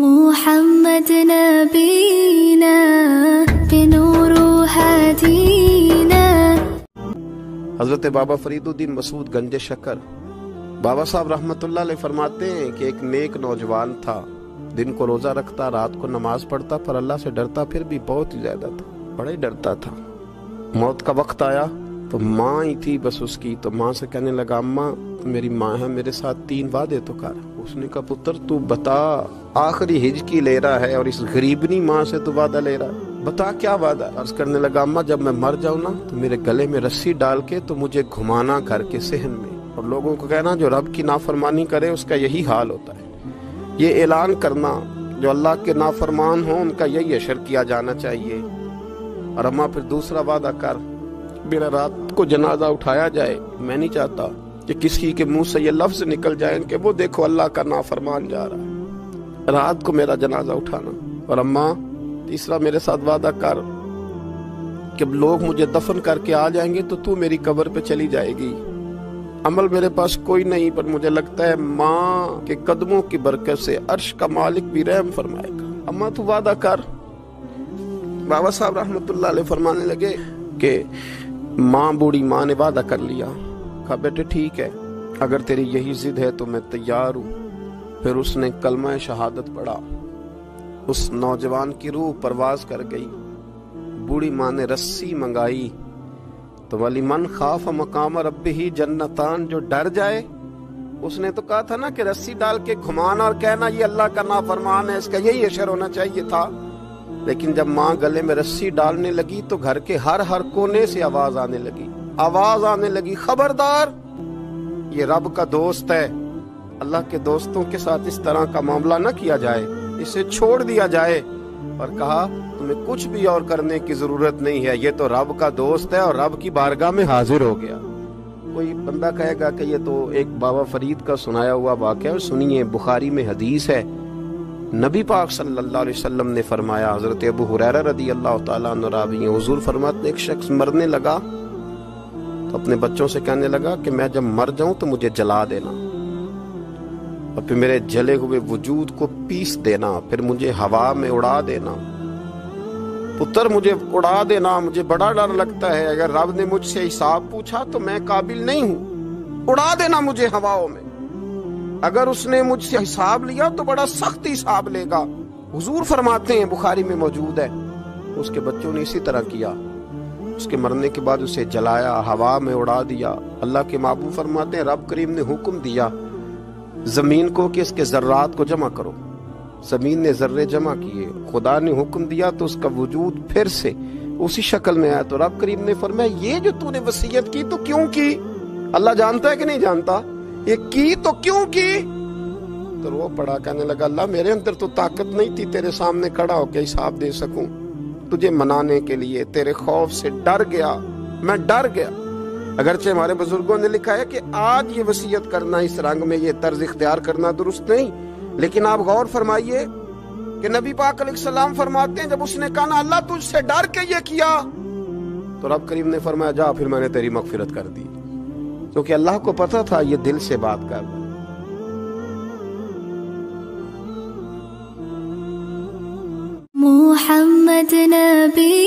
محمد نبینا بنور ہدینا۔ حضرت بابا فرید الدین مسعود گنج شکر بابا صاحب رحمت اللہ علیہ فرماتے ہیں کہ ایک نیک نوجوان تھا، دن کو روزہ رکھتا، رات کو نماز پڑھتا، پر اللہ سے ڈرتا پھر بھی بہت ہی زیادہ تھا، بڑا ہی ڈرتا تھا۔ موت کا وقت آیا تو ماں ہی تھی بس اس کی، تو ماں سے کہنے لگا اماں میری ماں ہے، میرے ساتھ 3 وعدے تو کر۔ اس نے کہا پتر تو بتا، آخری ہج کی لے رہا ہے اور اس غریبنی ماں سے تو وعدہ لے رہا ہے، بتا کیا وعدہ۔ عرض کرنے لگا اماں جب میں مر جاؤں نا تو میرے گلے میں رسی ڈال کے تو مجھے گھمانا گھر کے صحن میں، اور لوگوں کو کہنا جو رب کی نافرمانی کرے اس کا یہی حال ہوتا ہے۔ یہ اعلان کرنا جو اللہ کے نافرمان ہوں ان کا یہی اشر کیا جانا چاہیے۔ اور اماں پھر دوسرا وعدہ کر، میرا رات کو جنازہ اٹھایا جائے، میں نہیں چاہتا کہ کسی کے منہ سے یہ لفظ نکل جائے کہ وہ دیکھو اللہ کا نافرمان جا رہا ہے، رات کو میرا جنازہ اٹھانا۔ اور اماں تیسرا میرے ساتھ وعدہ کر کہ لوگ مجھے دفن کر کے آ جائیں گے تو میری قبر پہ چلی جائے گی، عمل میرے پاس کوئی نہیں، پر مجھے لگتا ہے ماں کے قدموں کی برکت سے عرش کا مالک بھی رحم فرمائے گا، اماں تو وعدہ کر۔ بابا صاحب رحمت اللہ علیہ فرمانے لگے کہ بوڑھی ماں نے وعدہ کر لیا، کہا بیٹے ٹھیک ہے اگر تیری یہی ضد ہے تو میں تیار ہوں۔ پھر اس نے کلمہ شہادت پڑھا، اس نوجوان کی روح پرواز کر گئی۔ بوڑھی ماں نے رسی منگائی تو وَلِمَنْ خَافَ مَقَامَ رَبِّهِ جنتان، جو ڈر جائے، اس نے تو کہا تھا نا کہ رسی ڈال کے گھمانا اور کہنا یہ اللہ کا نافرمان ہے، اس کا یہی اشر ہونا چاہیے تھا۔ لیکن جب ماں گلے میں رسی ڈالنے لگی تو گھر کے ہر کونے سے آواز آنے لگی، خبردار یہ رب کا دوست ہے، اللہ کے دوستوں کے ساتھ اس طرح کا معاملہ نہ کیا جائے، اسے چھوڑ دیا جائے۔ اور کہا تمہیں کچھ بھی اور کرنے کی ضرورت نہیں ہے، یہ تو رب کا دوست ہے اور رب کی بارگاہ میں حاضر ہو گیا۔ کوئی بندہ کہے گا کہ یہ تو ایک بابا فرید کا سنایا ہوا واقعہ ہے، سنیے بخاری میں حدیث ہے، نبی پاک صلی اللہ علیہ وسلم نے فرمایا، حضرت ابو ہریرہ رضی اللہ تعالیٰ عنہ راوی ہیں، حضور فرماتے ہیں ایک شخص مرنے لگا تو اپنے بچوں سے کہنے لگا کہ میں جب مر جاؤں تو مجھے جلا دینا، اور پھر میرے جلے ہوئے وجود کو پیس دینا، پھر مجھے ہوا میں اڑا دینا۔ پتر مجھے اڑا دینا، مجھے بڑا ڈر لگتا ہے، اگر رب نے مجھ سے حساب پوچھا تو میں قابل نہیں ہوں، اڑا دینا مجھے ہواؤں میں، اگر اس نے مجھ سے حساب لیا تو بڑا سخت حساب لے گا۔ حضور فرماتے ہیں بخاری میں موجود ہے، اس کے بچوں نے اسی طرح کیا، اس کے مرنے کے بعد اسے جلایا، ہوا میں اڑا دیا۔ اللہ کے محبوب فرماتے ہیں رب کریم نے حکم دیا زمین کو کہ اس کے ذرات کو جمع کرو، زمین نے ذرے جمع کیے، خدا نے حکم دیا تو اس کا وجود پھر سے اسی شکل میں آیا۔ تو رب کریم نے فرمایا یہ جو تو نے وصیت کی تو کیوں کی؟ اللہ جانتا ہے کہ نہیں جانتا؟ یہ کی تو کیوں کی؟ تو وہ پڑا کہنے لگا اللہ میرے اندر تو طاقت نہیں تھی تیرے سامنے کھڑا ہو کے حساب دے سکوں، تجھے منانے کے لیے تیرے خوف سے ڈر گیا، میں ڈر گیا۔ اگرچہ ہمارے بزرگوں نے لکھا ہے کہ آج یہ وصیت کرنا، اس رنگ میں یہ طرز اختیار کرنا درست نہیں، لیکن آپ غور فرمائیے کہ نبی پاک علیہ السلام فرماتے ہیں جب اس نے کہا نا اللہ تجھ سے ڈر کے یہ کیا، تو رب کریم نے فرمایا جا پھر میں نے تیری مغفرت کر دی، کیونکہ اللہ کو پتا تھا یہ دل سے بات کر رہا ہے۔ محمد نبی